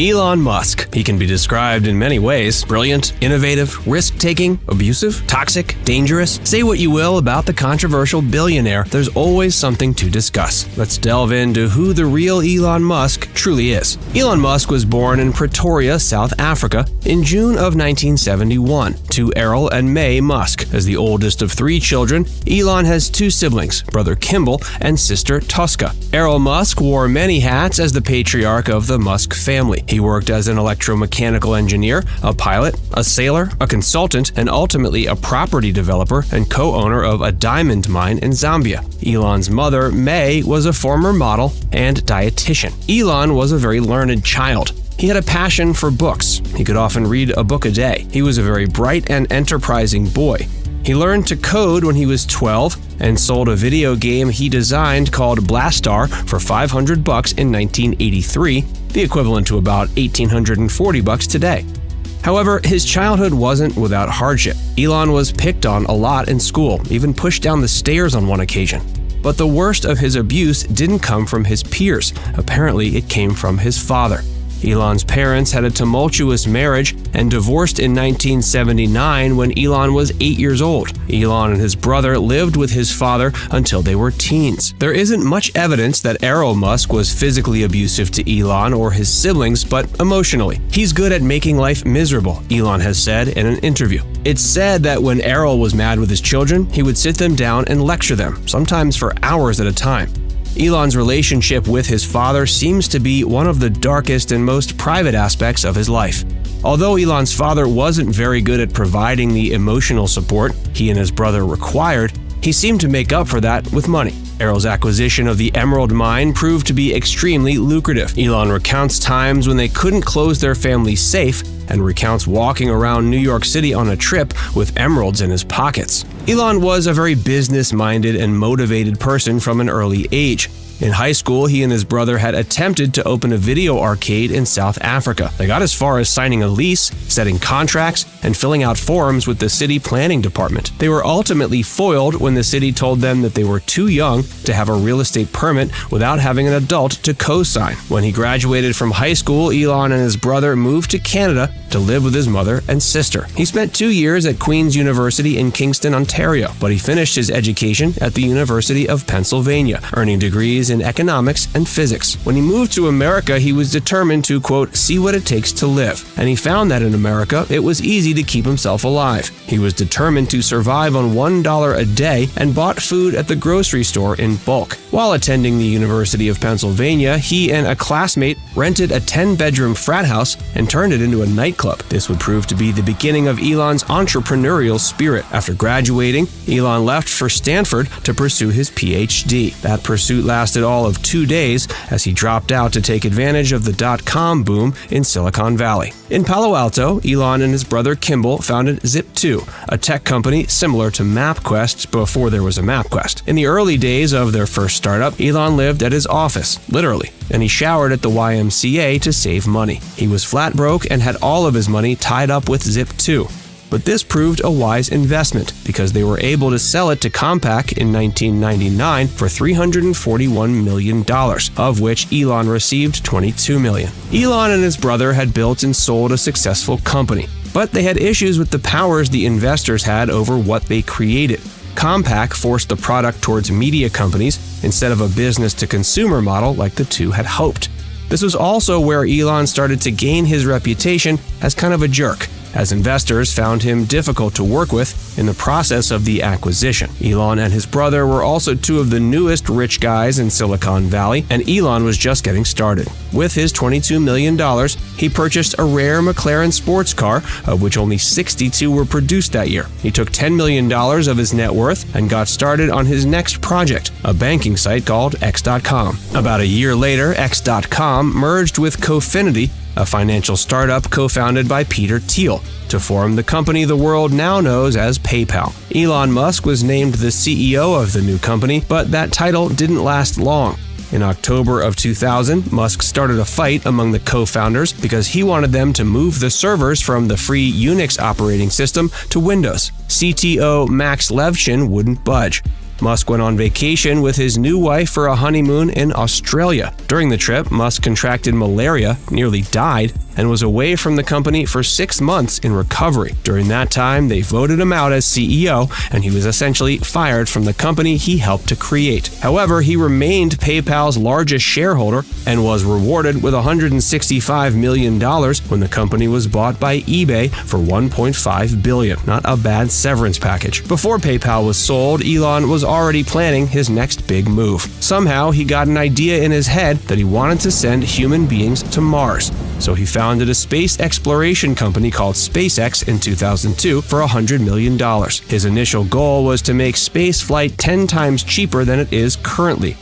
Elon Musk. He can be described in many ways: brilliant, innovative, risk-taking, abusive, toxic, dangerous. Say what you will about the controversial billionaire, there's always something to discuss. Let's delve into who the real Elon Musk truly is. Elon Musk was born in Pretoria, South Africa, in June of 1971 to Errol and May Musk. As the oldest of 3 children, Elon has 2 siblings, brother Kimball and sister Tosca. Errol Musk wore many hats as the patriarch of the Musk family. He worked as an electromechanical engineer, a pilot, a sailor, a consultant, and ultimately a property developer and co-owner of a diamond mine in Zambia. Elon's mother, May, was a former model and dietitian. Elon was a very learned child. He had a passion for books. He could often read a book a day. He was a very bright and enterprising boy. He learned to code when he was 12 and sold a video game he designed called Blastar for $500 in 1983, the equivalent to about $1,840 today. However, his childhood wasn't without hardship. Elon was picked on a lot in school, even pushed down the stairs on one occasion. But the worst of his abuse didn't come from his peers. Apparently, it came from his father. Elon's parents had a tumultuous marriage and divorced in 1979 when Elon was 8 years old. Elon and his brother lived with his father until they were teens. There isn't much evidence that Errol Musk was physically abusive to Elon or his siblings, but emotionally. He's good at making life miserable, Elon has said in an interview. It's said that when Errol was mad with his children, he would sit them down and lecture them, sometimes for hours at a time. Elon's relationship with his father seems to be one of the darkest and most private aspects of his life. Although Elon's father wasn't very good at providing the emotional support he and his brother required, he seemed to make up for that with money. Errol's acquisition of the emerald mine proved to be extremely lucrative. Elon recounts times when they couldn't close their family safe and recounts walking around New York City on a trip with emeralds in his pockets. Elon was a very business-minded and motivated person from an early age. In high school, he and his brother had attempted to open a video arcade in South Africa. They got as far as signing a lease, setting contracts, and filling out forms with the city planning department. They were ultimately foiled when the city told them that they were too young to have a real estate permit without having an adult to co-sign. When he graduated from high school, Elon and his brother moved to Canada to live with his mother and sister. He spent 2 years at Queen's University in Kingston, Ontario, but he finished his education at the University of Pennsylvania, earning degrees in economics and physics. When he moved to America, he was determined to, quote, see what it takes to live. And he found that in America, it was easy to keep himself alive. He was determined to survive on $1 a day and bought food at the grocery store in bulk. While attending the University of Pennsylvania, he and a classmate rented a 10-bedroom frat house and turned it into a nightclub. This would prove to be the beginning of Elon's entrepreneurial spirit. After graduating, Elon left for Stanford to pursue his PhD. That pursuit lasted all of 2 days as he dropped out to take advantage of the dot-com boom in Silicon Valley. In Palo Alto, Elon and his brother Kimball founded Zip2, a tech company similar to MapQuest before there was a MapQuest. In the early days of their first startup, Elon lived at his office, literally, and he showered at the YMCA to save money. He was flat broke and had all of his money tied up with Zip2. But this proved a wise investment because they were able to sell it to Compaq in 1999 for $341 million, of which Elon received $22 million. Elon and his brother had built and sold a successful company, but they had issues with the powers the investors had over what they created. Compaq forced the product towards media companies instead of a business-to-consumer model like the two had hoped. This was also where Elon started to gain his reputation as kind of a jerk, as investors found him difficult to work with in the process of the acquisition. Elon and his brother were also 2 of the newest rich guys in Silicon Valley, and Elon was just getting started. With his $22 million, he purchased a rare McLaren sports car, of which only 62 were produced that year. He took $10 million of his net worth and got started on his next project, a banking site called X.com. About a year later, X.com merged with Cofinity, a financial startup co-founded by Peter Thiel, to form the company the world now knows as PayPal. Elon Musk was named the CEO of the new company, but that title didn't last long. In October of 2000, Musk started a fight among the co-founders because he wanted them to move the servers from the free Unix operating system to Windows. CTO Max Levchin wouldn't budge. Musk went on vacation with his new wife for a honeymoon in Australia. During the trip, Musk contracted malaria, nearly died, and was away from the company for 6 months in recovery. During that time, they voted him out as CEO, and he was essentially fired from the company he helped to create. However, he remained PayPal's largest shareholder and was rewarded with $165 million when the company was bought by eBay for $1.5 billion. Not a bad severance package. Before PayPal was sold, Elon was already planning his next big move. Somehow, he got an idea in his head that he wanted to send human beings to Mars. So he founded a space exploration company called SpaceX in 2002 for $100 million. His initial goal was to make space flight 10 times cheaper than it is currently.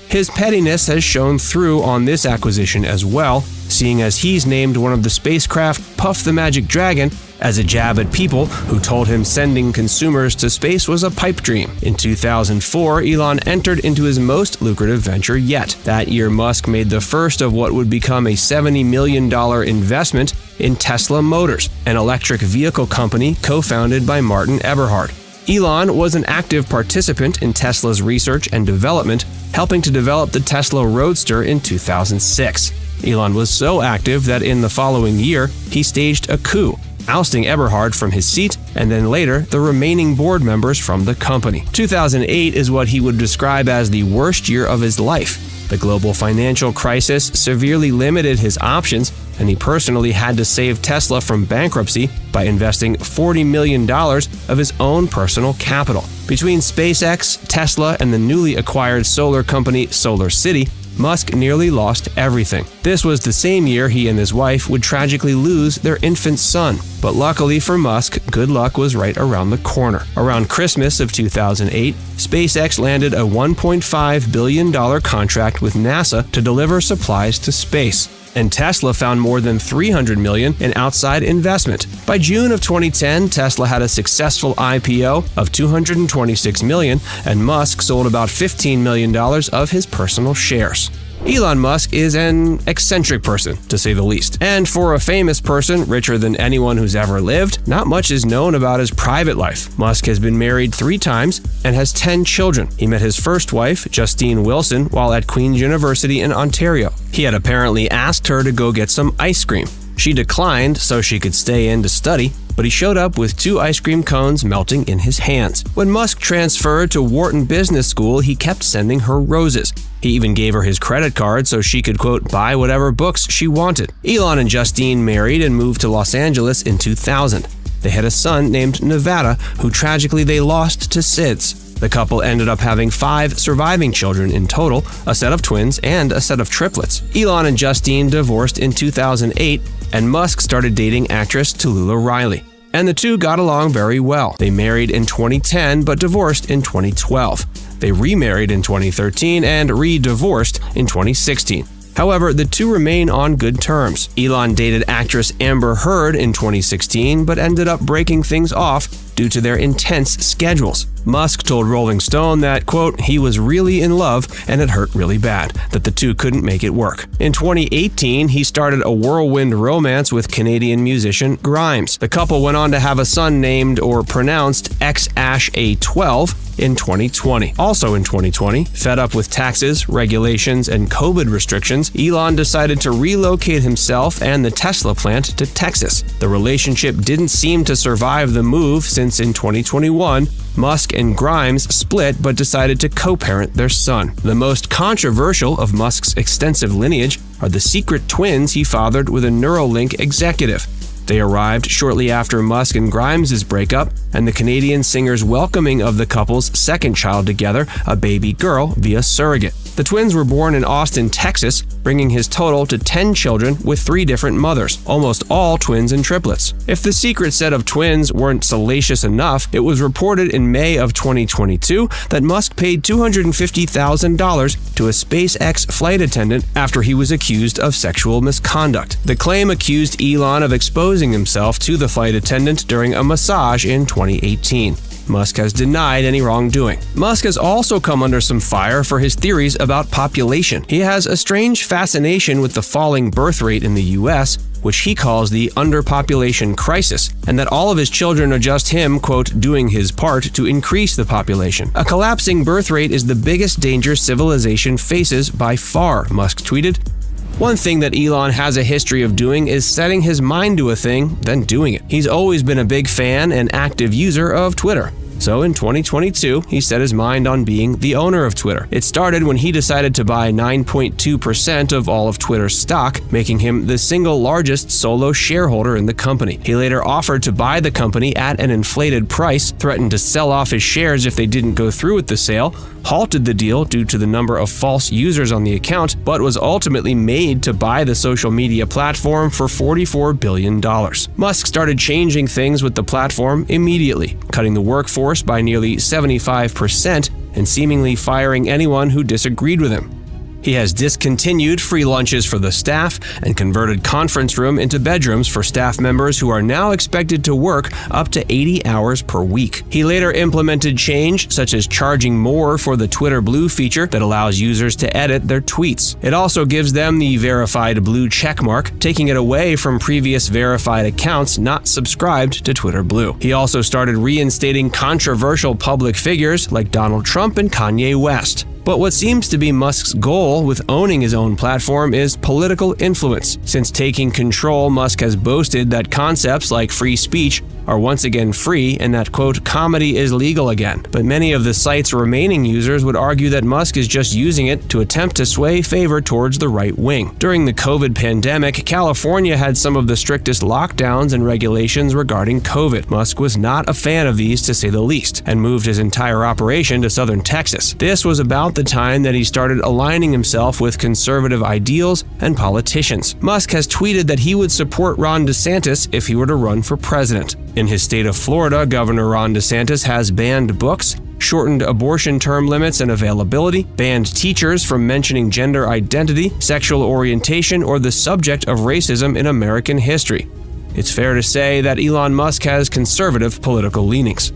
His pettiness has shown through on this acquisition as well, seeing as he's named one of the spacecraft Puff the Magic Dragon as a jab at people who told him sending consumers to space was a pipe dream. In 2004, Elon entered into his most lucrative venture yet. That year, Musk made the first of what would become a $70 million investment in Tesla Motors, an electric vehicle company co-founded by Martin Eberhard. Elon was an active participant in Tesla's research and development, helping to develop the Tesla Roadster in 2006. Elon was so active that in the following year, he staged a coup, ousting Eberhard from his seat, and then later the remaining board members from the company. 2008 is what he would describe as the worst year of his life. The global financial crisis severely limited his options, and he personally had to save Tesla from bankruptcy by investing $40 million of his own personal capital. Between SpaceX, Tesla, and the newly acquired solar company SolarCity, Musk nearly lost everything. This was the same year he and his wife would tragically lose their infant son. But luckily for Musk, good luck was right around the corner. Around Christmas of 2008, SpaceX landed a $1.5 billion contract with NASA to deliver supplies to space. And Tesla found more than $300 million in outside investment. By June of 2010, Tesla had a successful IPO of $226 million, and Musk sold about $15 million of his personal shares. Elon Musk is an eccentric person, to say the least. And for a famous person, richer than anyone who's ever lived, not much is known about his private life. Musk has been married 3 times and has 10 children. He met his first wife, Justine Wilson, while at Queen's University in Ontario. He had apparently asked her to go get some ice cream. She declined so she could stay in to study, but he showed up with 2 ice cream cones melting in his hands. When Musk transferred to Wharton Business School, he kept sending her roses. He even gave her his credit card so she could, quote, buy whatever books she wanted. Elon and Justine married and moved to Los Angeles in 2000. They had a son named Nevada, who tragically they lost to SIDS. The couple ended up having 5 surviving children in total, a set of twins and a set of triplets. Elon and Justine divorced in 2008, and Musk started dating actress Tallulah Riley. And the two got along very well. They married in 2010 but divorced in 2012. They remarried in 2013 and re-divorced in 2016. However, the two remain on good terms. Elon dated actress Amber Heard in 2016 but ended up breaking things off due to their intense schedules. Musk told Rolling Stone that, quote, he was really in love and it hurt really bad, that the two couldn't make it work. In 2018, he started a whirlwind romance with Canadian musician Grimes. The couple went on to have a son named or pronounced XASH-A12 in 2020. Also in 2020, fed up with taxes, regulations, and COVID restrictions, Elon decided to relocate himself and the Tesla plant to Texas. The relationship didn't seem to survive the move since in 2021, Musk and Grimes split but decided to co-parent their son. The most controversial of Musk's extensive lineage are the secret twins he fathered with a Neuralink executive. They arrived shortly after Musk and Grimes' breakup and the Canadian singer's welcoming of the couple's second child together, a baby girl, via surrogate. The twins were born in Austin, Texas, bringing his total to 10 children with 3 different mothers, almost all twins and triplets. If the secret set of twins weren't salacious enough, it was reported in May of 2022 that Musk paid $250,000 to a SpaceX flight attendant after he was accused of sexual misconduct. The claim accused Elon of exposing himself to the flight attendant during a massage in 2018. Musk has denied any wrongdoing. Musk has also come under some fire for his theories about population. He has a strange fascination with the falling birth rate in the US, which he calls the underpopulation crisis, and that all of his children are just him, quote, doing his part to increase the population. A collapsing birth rate is the biggest danger civilization faces by far, Musk tweeted. One thing that Elon has a history of doing is setting his mind to a thing, then doing it. He's always been a big fan and active user of Twitter. So in 2022, he set his mind on being the owner of Twitter. It started when he decided to buy 9.2% of all of Twitter's stock, making him the single largest solo shareholder in the company. He later offered to buy the company at an inflated price, threatened to sell off his shares if they didn't go through with the sale, halted the deal due to the number of false users on the account, but was ultimately made to buy the social media platform for $44 billion. Musk started changing things with the platform immediately, cutting the workforce by nearly 75% and seemingly firing anyone who disagreed with him. He has discontinued free lunches for the staff and converted conference room into bedrooms for staff members who are now expected to work up to 80 hours per week. He later implemented change such as charging more for the Twitter Blue feature that allows users to edit their tweets. It also gives them the verified blue checkmark, taking it away from previous verified accounts not subscribed to Twitter Blue. He also started reinstating controversial public figures like Donald Trump and Kanye West. But what seems to be Musk's goal with owning his own platform is political influence. Since taking control, Musk has boasted that concepts like free speech are once again free and that, quote, comedy is legal again. But many of the site's remaining users would argue that Musk is just using it to attempt to sway favor towards the right wing. During the COVID pandemic, California had some of the strictest lockdowns and regulations regarding COVID. Musk was not a fan of these, to say the least, and moved his entire operation to southern Texas. This was about the time that he started aligning himself with conservative ideals and politicians. Musk has tweeted that he would support Ron DeSantis if he were to run for president. In his state of Florida, Governor Ron DeSantis has banned books, shortened abortion term limits and availability, banned teachers from mentioning gender identity, sexual orientation, or the subject of racism in American history. It's fair to say that Elon Musk has conservative political leanings.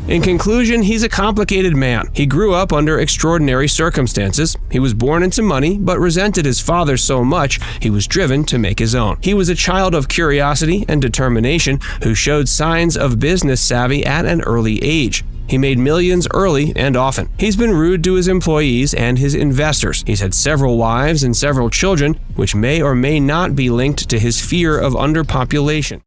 In conclusion, he's a complicated man. He grew up under extraordinary circumstances. He was born into money, but resented his father so much he was driven to make his own. He was a child of curiosity and determination who showed signs of business savvy at an early age. He made millions early and often. He's been rude to his employees and his investors. He's had several wives and several children, which may or may not be linked to his fear of underpopulation.